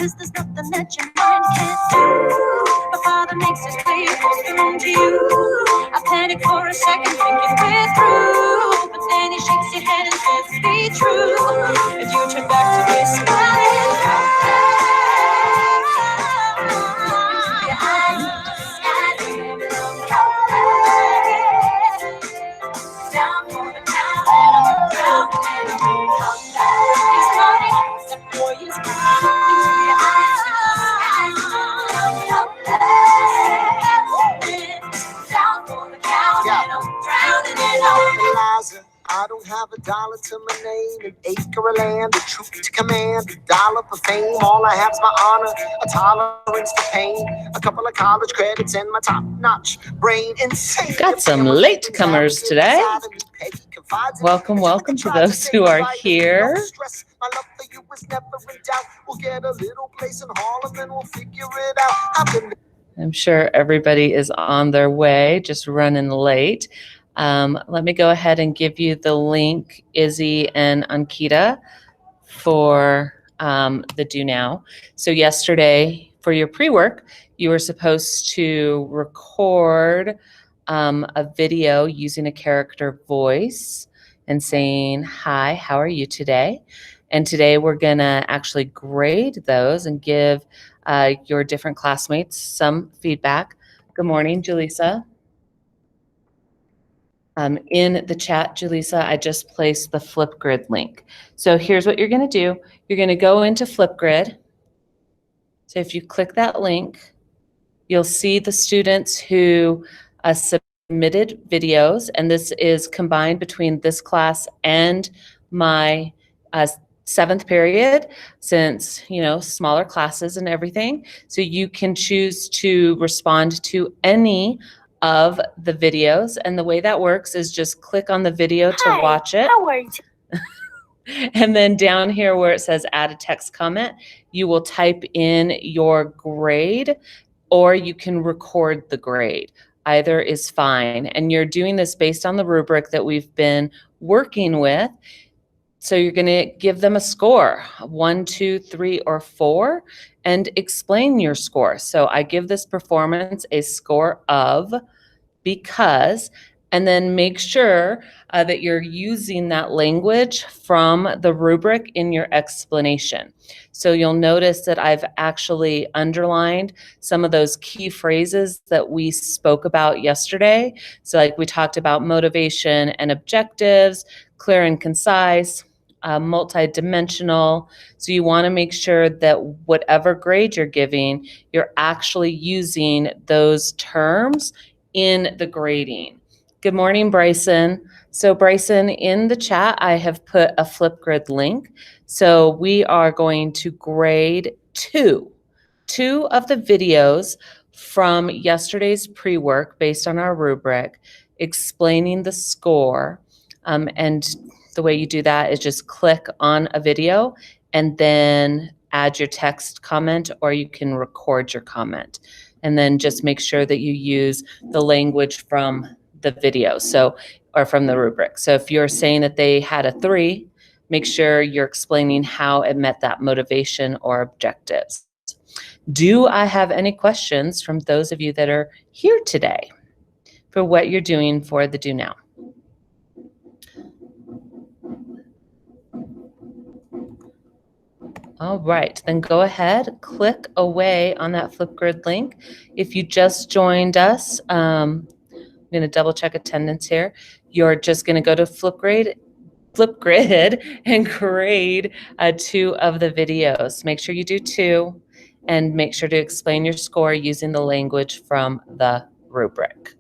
'cause there's nothing that your mind can't do. My father makes his way across the room to you. I panic for a second, thinking we're through, but then he shakes your hand and says, be true. If you turn back to me smiling, down for the count, down and I'm he's coming, the boy is coming. Your eyes down for the count, and I'm drowning in all. I don't have a dollar to my name, an acre of land, a troop to command, a dollar for fame. All I have is my honor, a tolerance for pain, a couple of college credits, and my top-notch brain. Insane. Got some latecomers today. Welcome, welcome to those who are here. My love for you was never in doubt. We'll get a little place in Harlem and we'll figure it out. I'm sure everybody is on their way, just running late. Let me go ahead and give you the link, Izzy and Ankita, for the Do Now. So yesterday, for your pre-work, you were supposed to record a video using a character voice and saying, hi, how are you today? And today we're going to actually grade those and give your different classmates some feedback. Good morning, Julissa. In the chat, Julissa, I just placed the Flipgrid link. So here's what you're going to do. You're going to go into Flipgrid. So if you click that link, you'll see the students who submitted videos, and this is combined between this class and my 7th period, since, you know, smaller classes and everything. So you can choose to respond to any of the videos, and the way that works is just click on the video to watch it. How are you? And then down here where it says add a text comment, you will type in your grade, or you can record the grade. Either is fine. And you're doing this based on the rubric that we've been working with. So you're going to give them a score, 1, 2, 3, or 4, and explain your score. So I give this performance a score of, because, and then make sure that you're using that language from the rubric in your explanation. So you'll notice that I've actually underlined some of those key phrases that we spoke about yesterday. So like we talked about motivation and objectives, clear and concise, multi-dimensional. So you want to make sure that whatever grade you're giving, you're actually using those terms in the grading. Good morning, Bryson. So Bryson, in the chat, I have put a Flipgrid link. So we are going to grade two of the videos from yesterday's pre-work based on our rubric, explaining the score. And the way you do that is just click on a video and then add your text comment, or you can record your comment. And then just make sure that you use the language from the video, so, or from the rubric. So if you're saying that they had a 3, make sure you're explaining how it met that motivation or objectives. Do I have any questions from those of you that are here today for what you're doing for the Do Now? All right, then go ahead, click away on that Flipgrid link. If you just joined us, I'm going to double check attendance here. You're just going to go to Flipgrid and grade 2 of the videos. Make sure you do 2, and make sure to explain your score using the language from the rubric.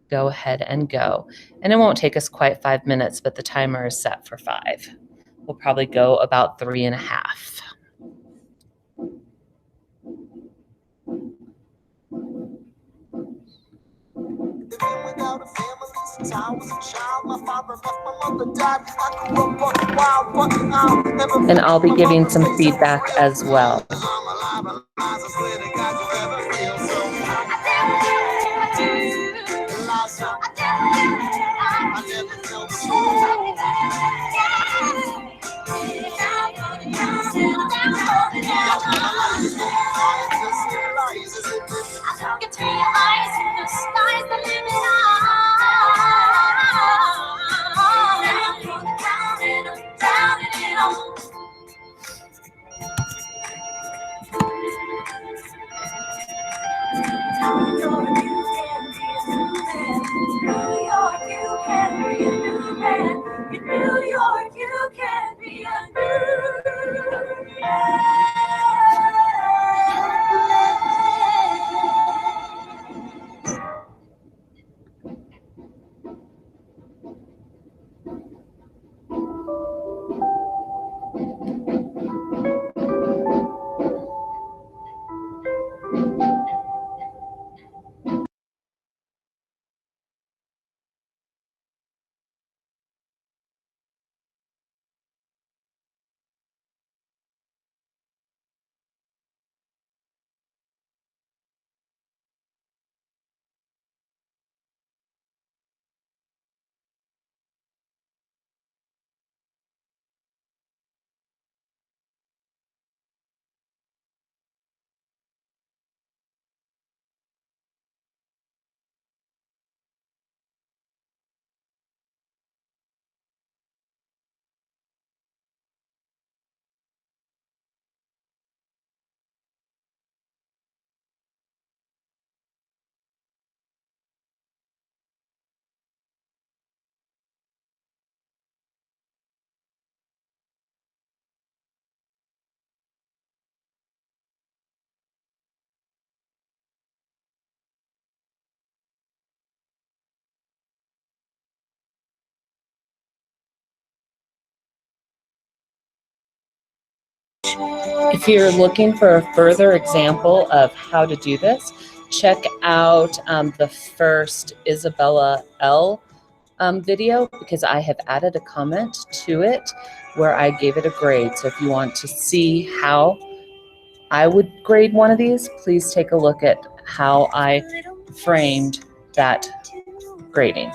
Go ahead and go. And it won't take us quite 5 minutes, but the timer is set for 5. We'll probably go about 3.5. And I'll be giving some feedback as well. If you're looking for a further example of how to do this, check out the first Isabella L. Video, because I have added a comment to it where I gave it a grade. So if you want to see how I would grade one of these, please take a look at how I framed that grading.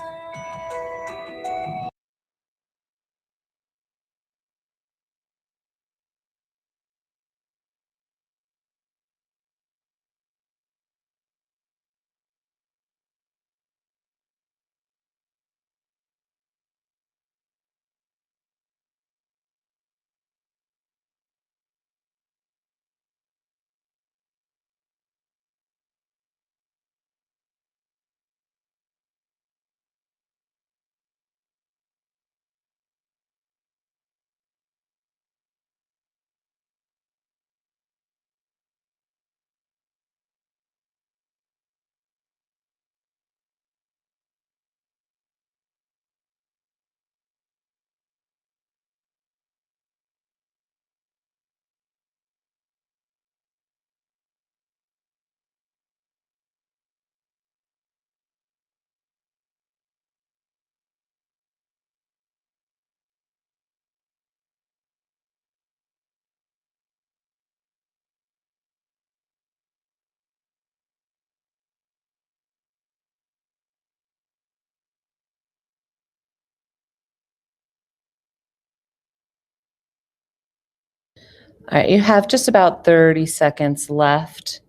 All right, you have just about 30 seconds left.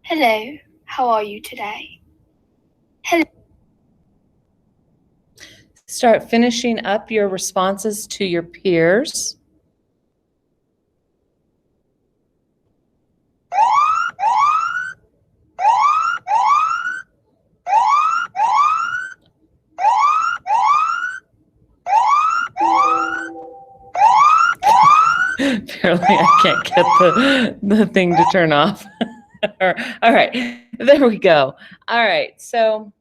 Hello, how are you today? Hello. Start finishing up your responses to your peers. Apparently I can't get the thing to turn off. All right, there we go. All right, so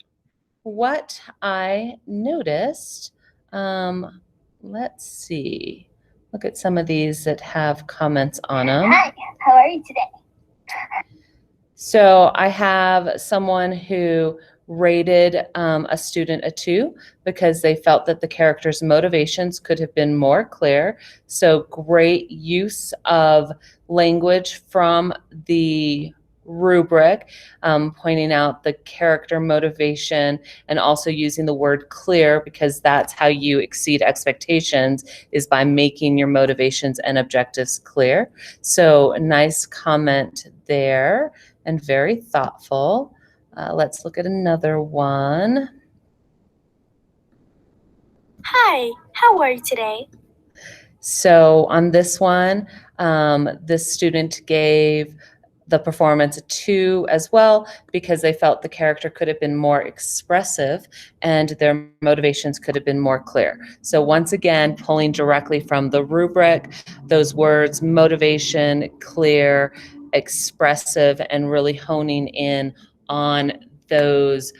what I noticed, let's see. Look at some of these that have comments on them. Hi, how are you today? So I have someone who rated a student a 2 because they felt that the character's motivations could have been more clear. So great use of language from the rubric, pointing out the character motivation and also using the word clear, because that's how you exceed expectations, is by making your motivations and objectives clear. So a nice comment there and very thoughtful. Let's look at another one. Hi, how are you today? So on this one, this student gave the performance a 2 as well, because they felt the character could have been more expressive and their motivations could have been more clear. So once again, pulling directly from the rubric, those words, motivation, clear, expressive, and really honing in on those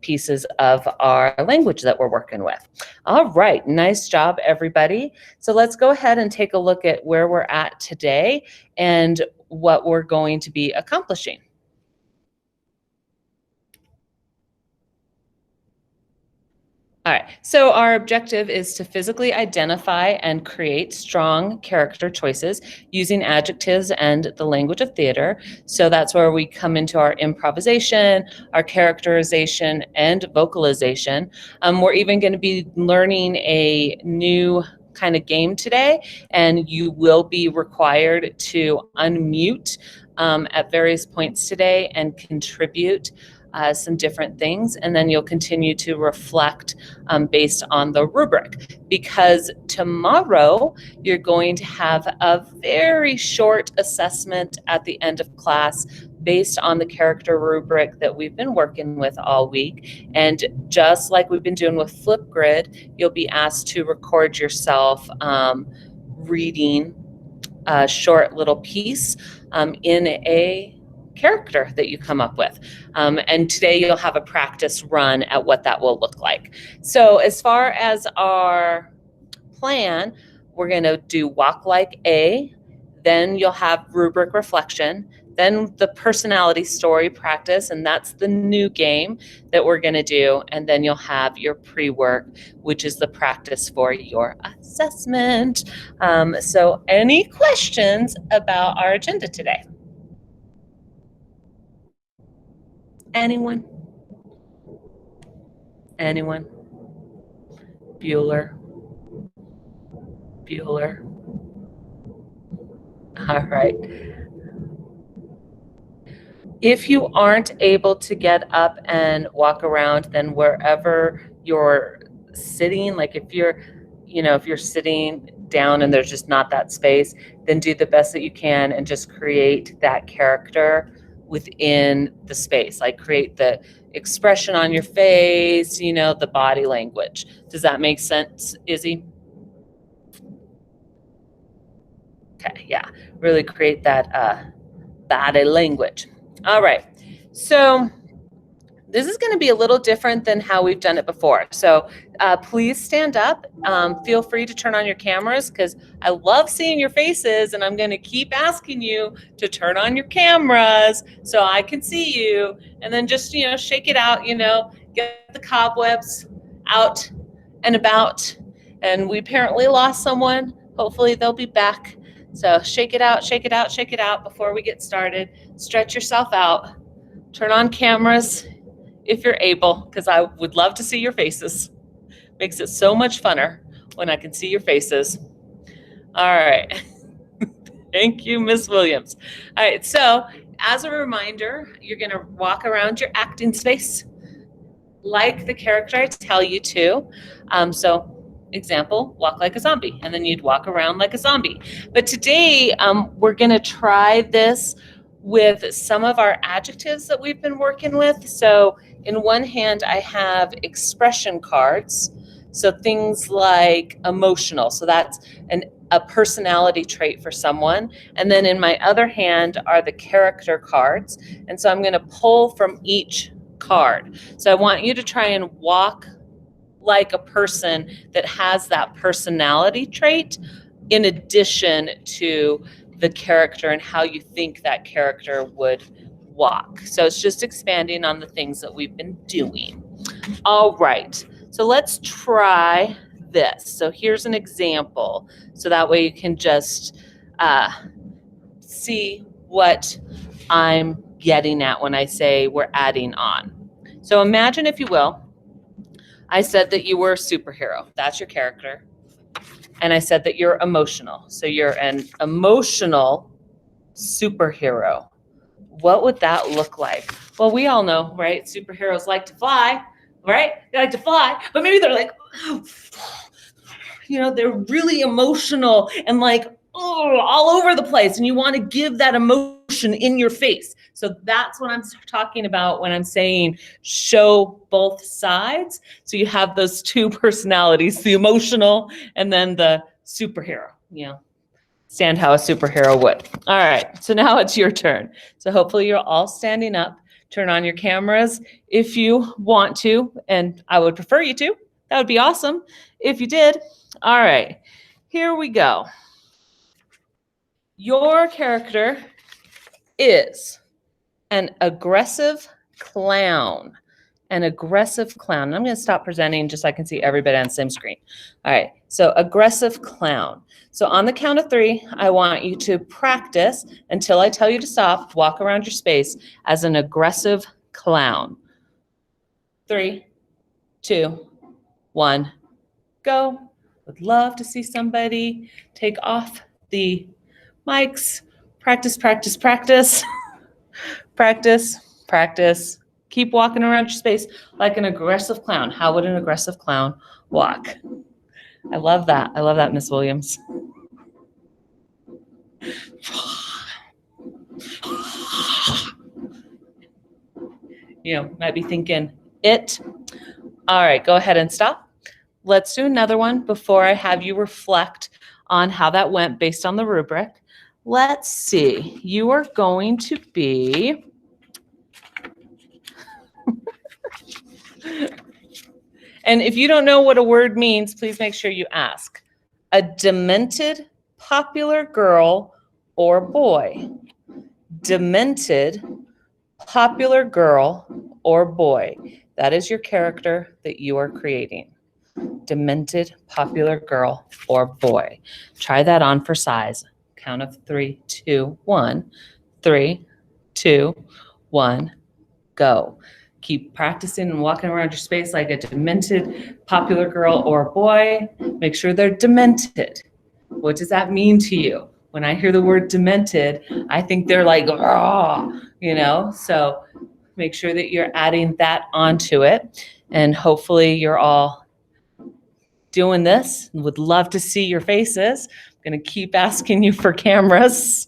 pieces of our language that we're working with. All right, nice job, everybody. So let's go ahead and take a look at where we're at today and what we're going to be accomplishing. All right, so our objective is to physically identify and create strong character choices using adjectives and the language of theater. So that's where we come into our improvisation, our characterization, and vocalization. We're even going to be learning a new kind of game today, and you will be required to unmute at various points today and contribute some different things, and then you'll continue to reflect based on the rubric, because tomorrow you're going to have a very short assessment at the end of class based on the character rubric that we've been working with all week. And just like we've been doing with Flipgrid, you'll be asked to record yourself reading a short little piece in a character that you come up with. And today you'll have a practice run at what that will look like. So as far as our plan, we're going to do walk like A, then you'll have rubric reflection, then the personality story practice, and that's the new game that we're going to do, and then you'll have your pre-work, which is the practice for your assessment. So any questions about our agenda today? Anyone? Anyone? Bueller? Bueller? All right. If you aren't able to get up and walk around, then wherever you're sitting, like if you're sitting down and there's just not that space, then do the best that you can and just create that character within the space. Like create the expression on your face, the body language. Does that make sense, Izzy? Okay, yeah, really create that body language. All right, so this is going to be a little different than how we've done it before. So please stand up. Feel free to turn on your cameras because I love seeing your faces, and I'm going to keep asking you to turn on your cameras so I can see you. And then just, shake it out, get the cobwebs out and about. And we apparently lost someone. Hopefully they'll be back. So shake it out, shake it out, shake it out before we get started. Stretch yourself out. Turn on cameras if you're able, because I would love to see your faces. Makes it so much funner when I can see your faces. All right. Thank you, Miss Williams. All right, so as a reminder, you're going to walk around your acting space like the character I tell you to. So example, walk like a zombie, and then you'd walk around like a zombie. But today, we're going to try this with some of our adjectives that we've been working with. So in one hand, I have expression cards. So things like emotional. So that's a personality trait for someone. And then in my other hand are the character cards. And so I'm going to pull from each card. So I want you to try and walk like a person that has that personality trait in addition to the character and how you think that character would walk. So it's just expanding on the things that we've been doing. All right, so let's try this. So here's an example. So that way you can just see what I'm getting at when I say we're adding on. So imagine, if you will, I said that you were a superhero. That's your character. And I said that you're emotional. So you're an emotional superhero. What would that look like? Well, we all know, right? Superheroes like to fly, right? They like to fly, but maybe they're like, they're really emotional and like, all over the place. And you want to give that emotion in your face. So that's what I'm talking about when I'm saying show both sides. So you have those two personalities, the emotional and then the superhero, stand how a superhero would. All right, so now it's your turn. So hopefully you're all standing up. Turn on your cameras if you want to, and I would prefer you to. That would be awesome if you did. All right, here we go. Your character is an aggressive clown. An aggressive clown. I'm going to stop presenting just so I can see everybody on the same screen. All right, so aggressive clown. So on the count of 3, I want you to practice until I tell you to stop, walk around your space as an aggressive clown. 3, 2, 1, go. Would love to see somebody take off the mics. Practice, practice, practice. Practice, practice. Keep walking around your space like an aggressive clown. How would an aggressive clown walk? I love that. I love that, Miss Williams. Might be thinking it. All right, go ahead and stop. Let's do another one before I have you reflect on how that went based on the rubric. Let's see. You are going to be and if you don't know what a word means, please make sure you ask. A demented popular girl or boy. Demented popular girl or boy. That is your character that you are creating. Demented popular girl or boy. Try that on for size. Count of 3, 2, 1. 3, 2, 1, go. Keep practicing and walking around your space like a demented popular girl or boy. Make sure they're demented. What does that mean to you? When I hear the word demented, I think they're like, so make sure that you're adding that onto it. And hopefully you're all doing this. Would love to see your faces. I'm going to keep asking you for cameras.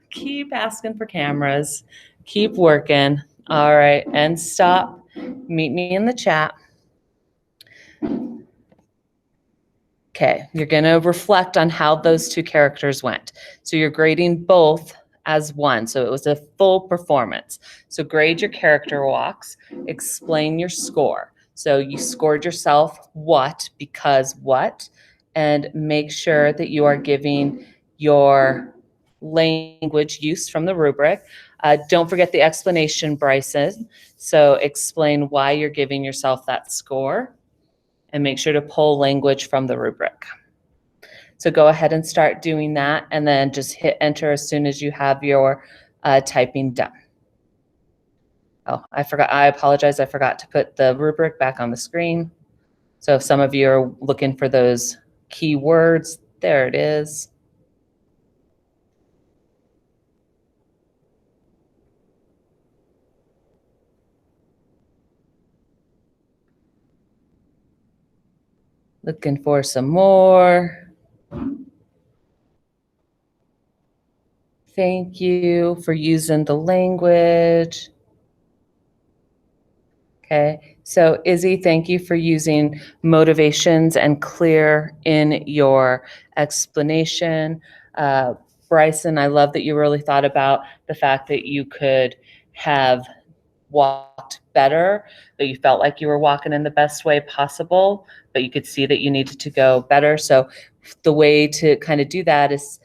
Keep asking for cameras. Keep working. All right, and stop. Meet me in the chat. Okay, you're going to reflect on how those two characters went. So you're grading both as one. So it was a full performance. So grade your character walks, explain your score. So you scored yourself what, because what, and make sure that you are giving your language use from the rubric. Don't forget the explanation, Bryson. So explain why you're giving yourself that score and make sure to pull language from the rubric. So go ahead and start doing that and then just hit enter as soon as you have your typing done. Oh, I forgot. I apologize. I forgot to put the rubric back on the screen. So if some of you are looking for those key words, there it is. Looking for some more. Thank you for using the language. Okay, so Izzy, thank you for using motivations and clear in your explanation. Bryson, I love that you really thought about the fact that you could have walked better, that you felt like you were walking in the best way possible, but you could see that you needed to go better. So the way to kind of do that is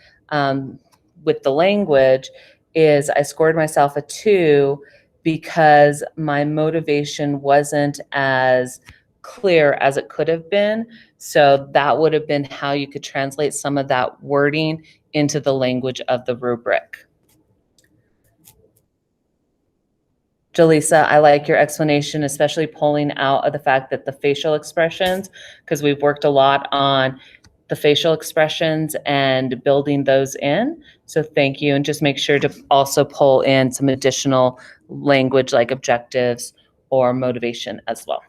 with the language is I scored myself a 2 because my motivation wasn't as clear as it could have been. So that would have been how you could translate some of that wording into the language of the rubric. Jaleesa, I like your explanation, especially pulling out of the fact that the facial expressions, because we've worked a lot on the facial expressions and building those in. So thank you. And just make sure to also pull in some additional language like objectives or motivation as well.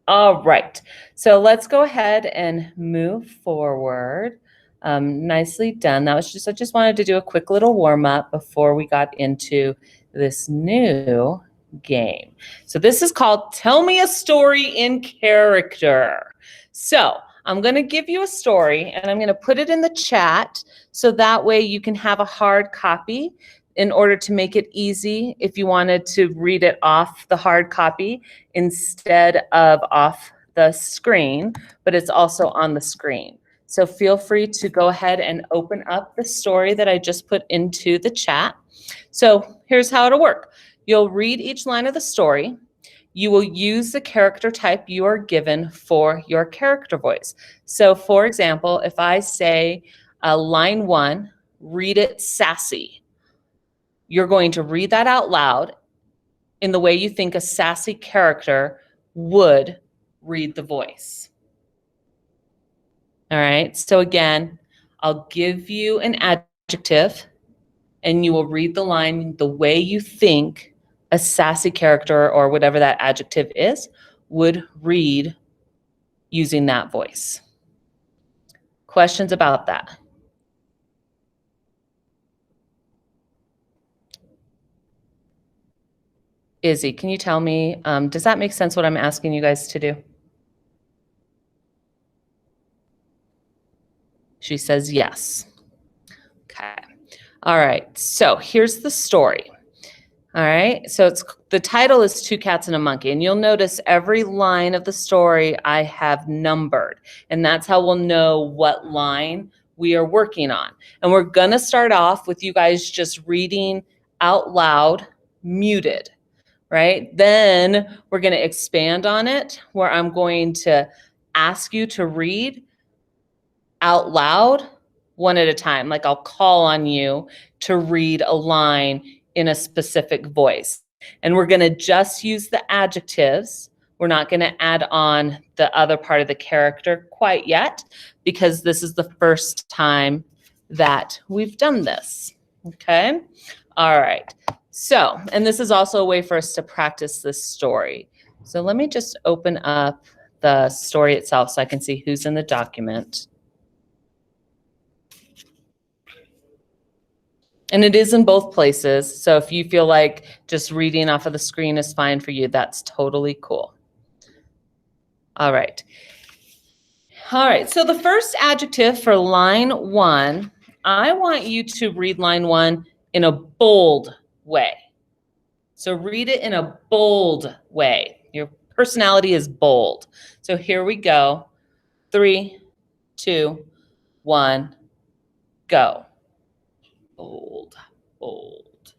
All right. So let's go ahead and move forward. Nicely done. I just wanted to do a quick little warm up before we got into this new game. So this is called Tell Me a Story in Character. So I'm going to give you a story and I'm going to put it in the chat so that way you can have a hard copy in order to make it easy if you wanted to read it off the hard copy instead of off the screen, but it's also on the screen. So feel free to go ahead and open up the story that I just put into the chat. So here's how it'll work. You'll read each line of the story. You will use the character type you are given for your character voice. So for example, if I say line 1, read it sassy, you're going to read that out loud in the way you think a sassy character would read the voice. All right, so again, I'll give you an adjective and you will read the line the way you think a sassy character or whatever that adjective is would read using that voice. Questions about that? Izzy, can you tell me, does that make sense what I'm asking you guys to do? She says yes. Okay. All right. So here's the story. All right. So the title is Two Cats and a Monkey. And you'll notice every line of the story I have numbered. And that's how we'll know what line we are working on. And we're going to start off with you guys just reading out loud, muted. Right? Then we're going to expand on it where I'm going to ask you to read out loud one at a time. Like I'll call on you to read a line in a specific voice. And we're going to just use the adjectives. We're not going to add on the other part of the character quite yet because this is the first time that we've done this. Okay? All right. So, and this is also a way for us to practice this story. So let me just open up the story itself so I can see who's in the document. And it is in both places. So if you feel like just reading off of the screen is fine for you, that's totally cool. All right. All right. So the first adjective for line 1, I want you to read line 1 in a bold way. So read it in a bold way. Your personality is bold. So here we go. 3, 2, 1, go. Bold, bold.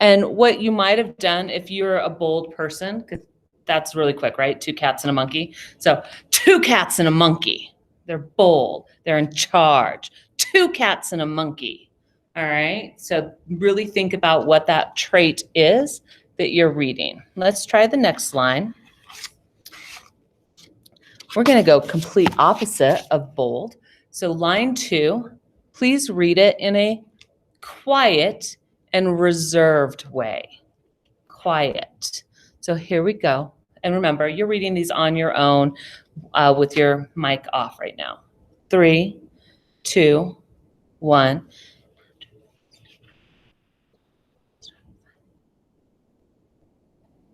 And what you might have done if you're a bold person, because that's really quick, right? 2 cats and a monkey. So 2 cats and a monkey. They're bold. They're in charge. 2 cats and a monkey. All right. So really think about what that trait is that you're reading. Let's try the next line. We're going to go complete opposite of bold. So line 2, please read it in a quiet and reserved way. Quiet. So here we go. And remember, you're reading these on your own with your mic off right now. 3, 2, 1.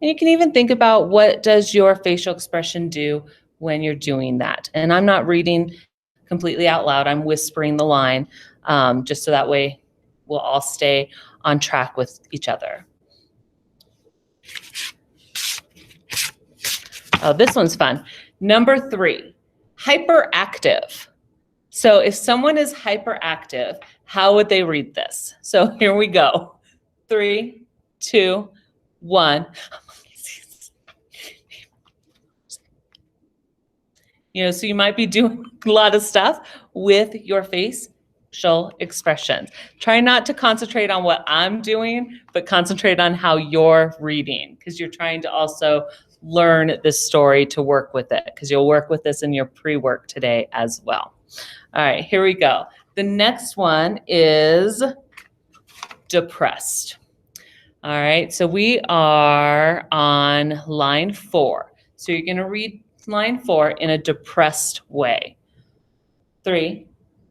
And you can even think about what does your facial expression do when you're doing that. And I'm not reading completely out loud. I'm whispering the line just so that way we'll all stay on track with each other. Oh, this one's fun. Number 3, hyperactive. So if someone is hyperactive, how would they read this? So here we go. 3, 2, 1. So you might be doing a lot of stuff with your facial expressions. Try not to concentrate on what I'm doing, but concentrate on how you're reading, because you're trying to also learn this story to work with it, because you'll work with this in your pre-work today as well. All right, here we go. The next one is depressed. All right, so we are on line 4. So you're going to read line 4 in a depressed way. 3,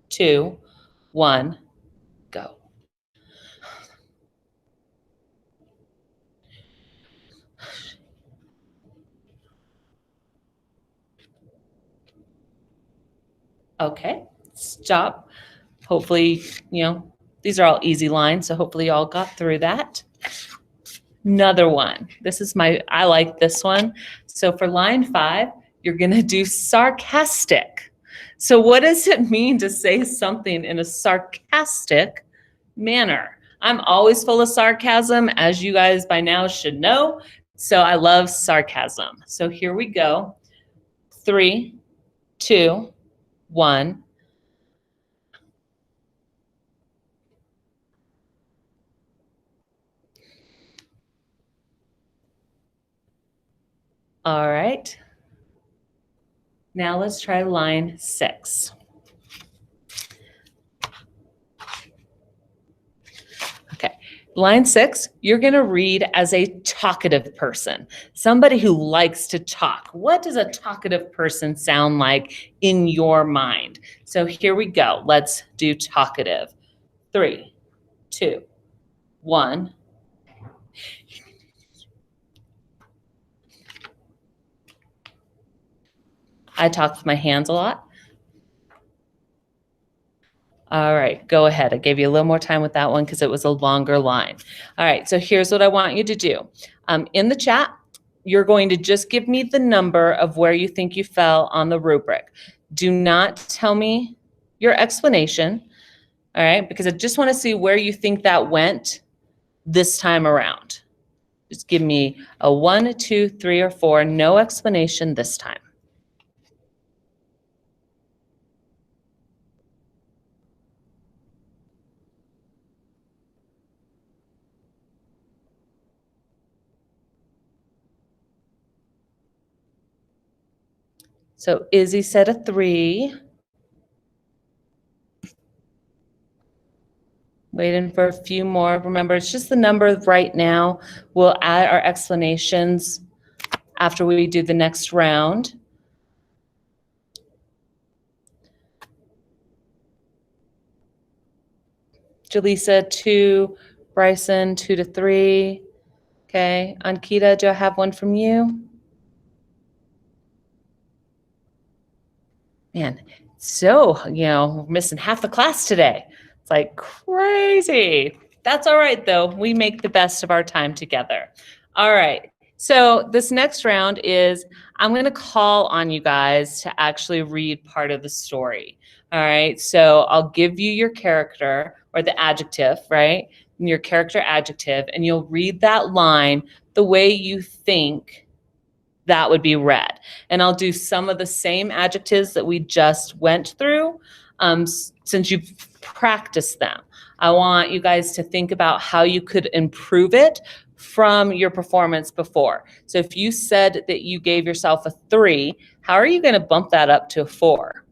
2, 1, go. Okay, stop. Hopefully, these are all easy lines, so hopefully you all got through that. Another one. I like this one. So for line 5, you're going to do sarcastic. So what does it mean to say something in a sarcastic manner? I'm always full of sarcasm, as you guys by now should know. So I love sarcasm. So here we go. 3, 2, 1. All right. Now let's try line 6. Okay, line 6, you're going to read as a talkative person, somebody who likes to talk. What does a talkative person sound like in your mind? So here we go. Let's do talkative. 3, 2, 1, I talk with my hands a lot. All right, go ahead. I gave you a little more time with that one because it was a longer line. All right, so here's what I want you to do. In the chat, you're going to just give me the number of where you think you fell on the rubric. Do not tell me your explanation, all right, because I just want to see where you think that went this time around. Just give me a 1, 2, 3, or 4, no explanation this time. So Izzy said a 3. Waiting for a few more. Remember, it's just the number right now. We'll add our explanations after we do the next round. Jaleesa, 2. Bryson, 2 to 3. Okay. Ankita, do I have one from you? Man, so, we're missing half the class today. It's like crazy. That's all right, though. We make the best of our time together. All right. So this next round is I'm going to call on you guys to actually read part of the story. All right. So I'll give you your character or the adjective, right? Your character adjective, and you'll read that line the way you think that would be read. And I'll do some of the same adjectives that we just went through since you've practiced them. I want you guys to think about how you could improve it from your performance before. So if you said that you gave yourself a 3, how are you going to bump that up to a 4?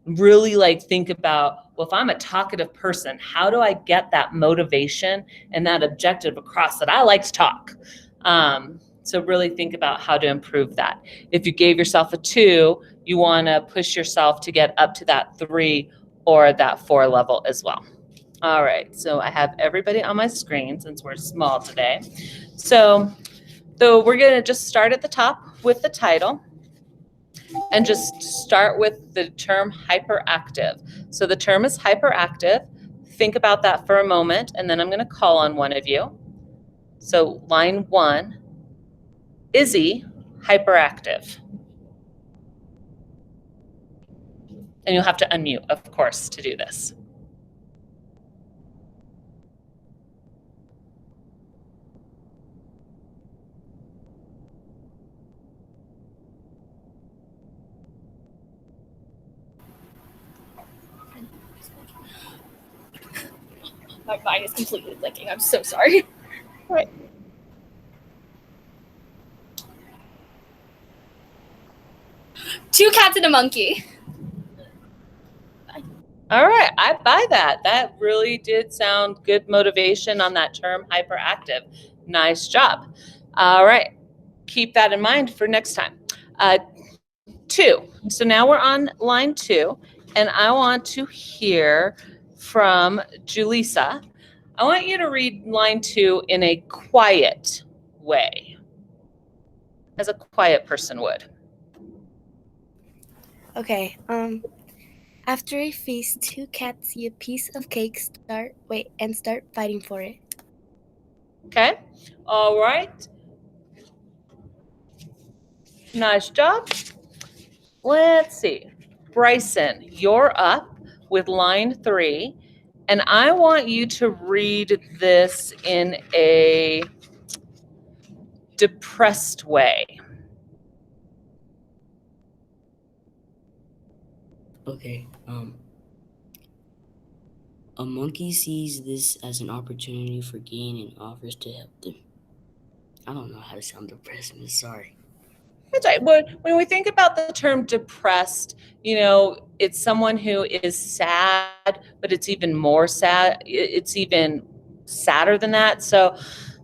Really think about, well, if I'm a talkative person, how do I get that motivation and that objective across that I like to talk? So really think about how to improve that. If you gave yourself a 2, you want to push yourself to get up to that 3 or that 4 level as well. All right, so I have everybody on my screen since we're small today. So we're going to just start at the top with the title and just start with the term hyperactive. So the term is hyperactive. Think about that for a moment, and then I'm going to call on one of you. So line 1. Izzy, hyperactive. And you'll have to unmute, of course, to do this. My mind is completely blinking. I'm so sorry. All right. Two cats and a monkey. All right, I buy that. That really did sound good motivation on that term, hyperactive. Nice job. All right, keep that in mind for next time. 2. So now we're on line 2, and I want to hear from Julissa. I want you to read line 2 in a quiet way, as a quiet person would. Okay, after a feast, 2 cats see a piece of cake and start fighting for it. Okay, all right. Nice job. Let's see. Bryson, you're up with line 3, and I want you to read this in a depressed way. Okay, a monkey sees this as an opportunity for gain and offers to help them. I don't know how to sound depressed, I'm sorry. That's right. When we think about the term depressed, it's someone who is sad, but it's even more sad. It's even sadder than that. So,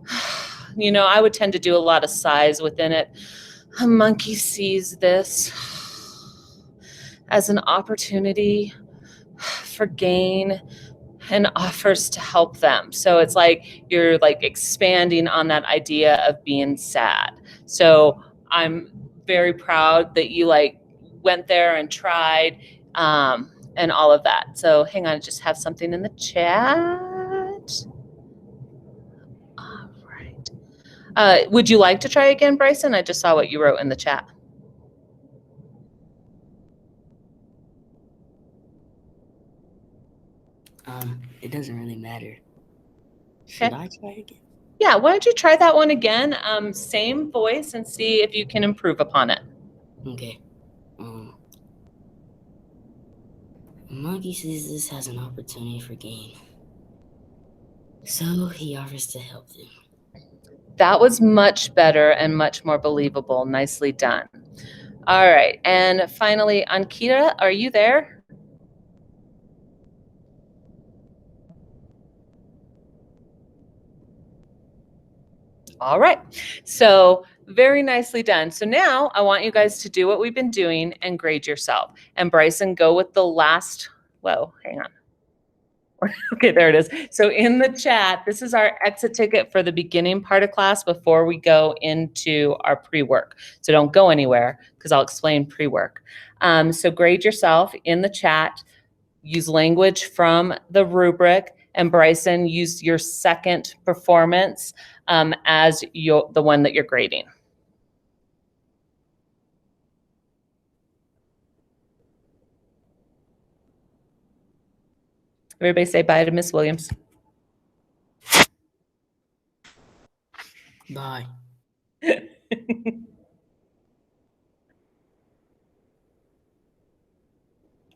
I would tend to do a lot of sighs within it. A monkey sees this as an opportunity for gain and offers to help them. So it's like you're like expanding on that idea of being sad. So I'm very proud that you like went there and tried and all of that. So hang on, I just have something in the chat. All right. Would you like to try again, Bryson? I just saw what you wrote in the chat. It doesn't really matter. Should I try again? Yeah, why don't you try that one again? Same voice and see if you can improve upon it. Okay. Monkey sees this as an opportunity for gain, so he offers to help them. That was much better and much more believable. Nicely done. All right, and finally, Ankita, are you there? All right, so very nicely done. So now I want you guys to do what we've been doing and grade yourself. And Bryson, go with the last, whoa, hang on. Okay, there it is. So in the chat, this is our exit ticket for the beginning part of class before we go into our pre-work. So don't go anywhere because I'll explain pre-work. So grade yourself in the chat, use language from the rubric, and Bryson, use your second performance as the one that you're grading. Everybody say bye to Miss Williams. Bye. All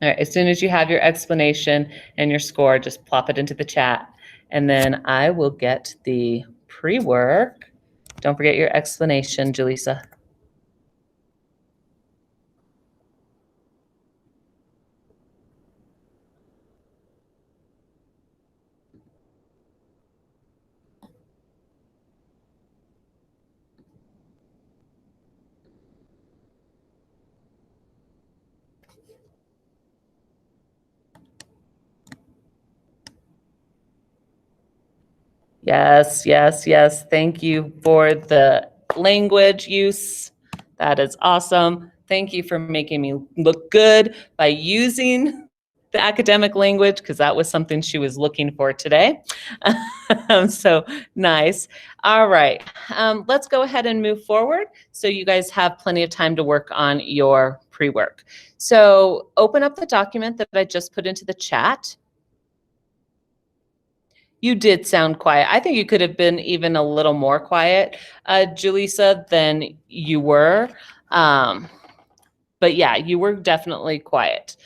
right, as soon as you have your explanation and your score, just plop it into the chat. And then I will get the pre-work. Don't forget your explanation, Julissa. Yes, yes, yes. Thank you for the language use. That is awesome. Thank you for making me look good by using the academic language, because that was something she was looking for today. So nice. All right, let's go ahead and move forward so you guys have plenty of time to work on your pre-work. So open up the document that I just put into the chat. You did sound quiet. I think you could have been even a little more quiet, Julissa, than you were. But yeah, you were definitely quiet.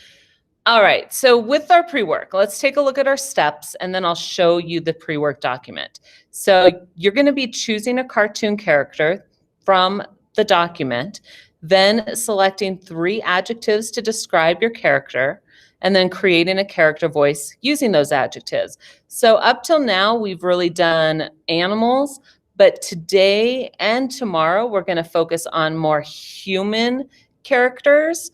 All right, so with our pre-work, let's take a look at our steps and then I'll show you the pre-work document. So you're going to be choosing a cartoon character from the document, then selecting 3 adjectives to describe your character, and then creating a character voice using those adjectives. So up till now, we've really done animals, but today and tomorrow, we're going to focus on more human characters.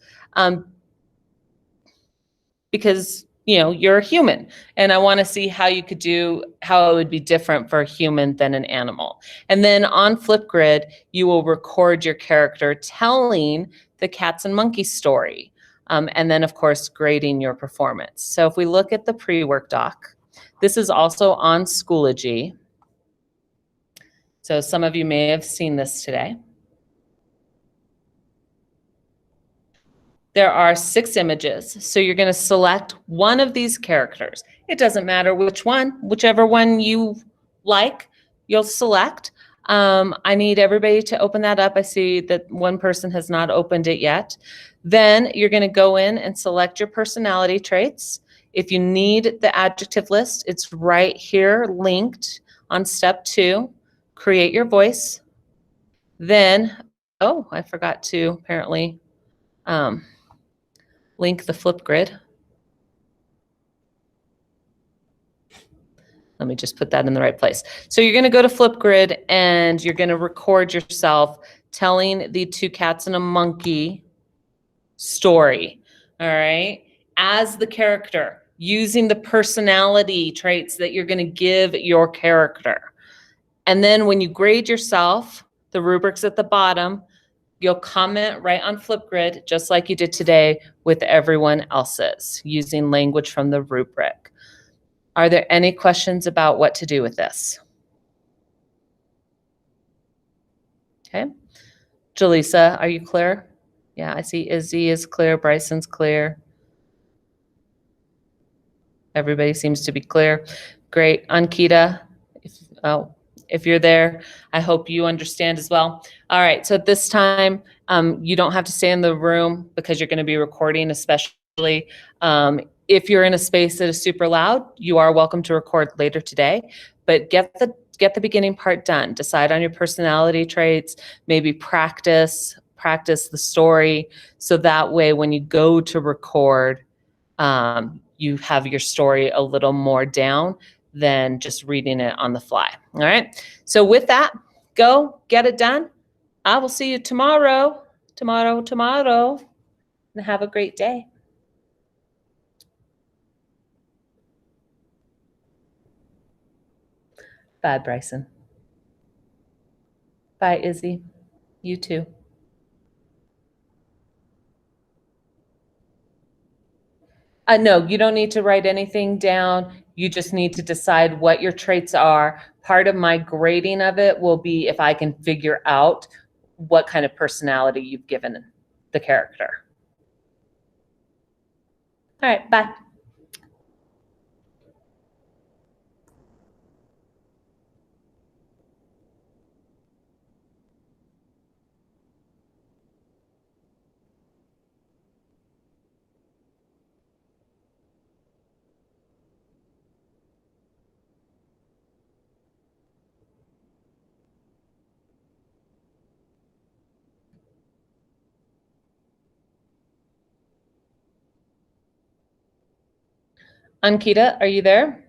Because you're a human, and I want to see how you could do, how it would be different for a human than an animal. And then on Flipgrid, you will record your character telling the cats and monkeys story, and then of course grading your performance. So if we look at the pre-work doc, this is also on Schoology. So some of you may have seen this today. There are 6 images, so you're going to select one of these characters. It doesn't matter which one, whichever one you like, you'll select. I need everybody to open that up. I see that one person has not opened it yet. Then you're going to go in and select your personality traits. If you need the adjective list, it's right here linked on step 2. Create your voice. Then, oh, I forgot to apparently link the Flipgrid. Let me just put that in the right place. So you're going to go to Flipgrid and you're going to record yourself telling the 2 cats and a monkey story. All right. As the character. using the personality traits that you're going to give your character. And then when you grade yourself, the rubric's at the bottom, you'll comment right on Flipgrid, just like you did today with everyone else's, using language from the rubric. Are there any questions about what to do with this? Okay. Jaleesa, are you clear? Yeah, I see Izzy is clear, Bryson's clear. Everybody seems to be clear. Great. Ankita, if you're there, I hope you understand as well. All right, so at this time, you don't have to stay in the room because you're going to be recording, especially if you're in a space that is super loud, you are welcome to record later today, but get the beginning part done. Decide on your personality traits, maybe practice the story, so that way when you go to record, you have your story a little more down than just reading it on the fly. All right. So with that, go get it done. I will see you tomorrow, and have a great day. Bye, Bryson. Bye, Izzy. You too. No, you don't need to write anything down. You just need to decide what your traits are. Part of my grading of it will be if I can figure out what kind of personality you've given the character. All right, bye. Ankita, are you there?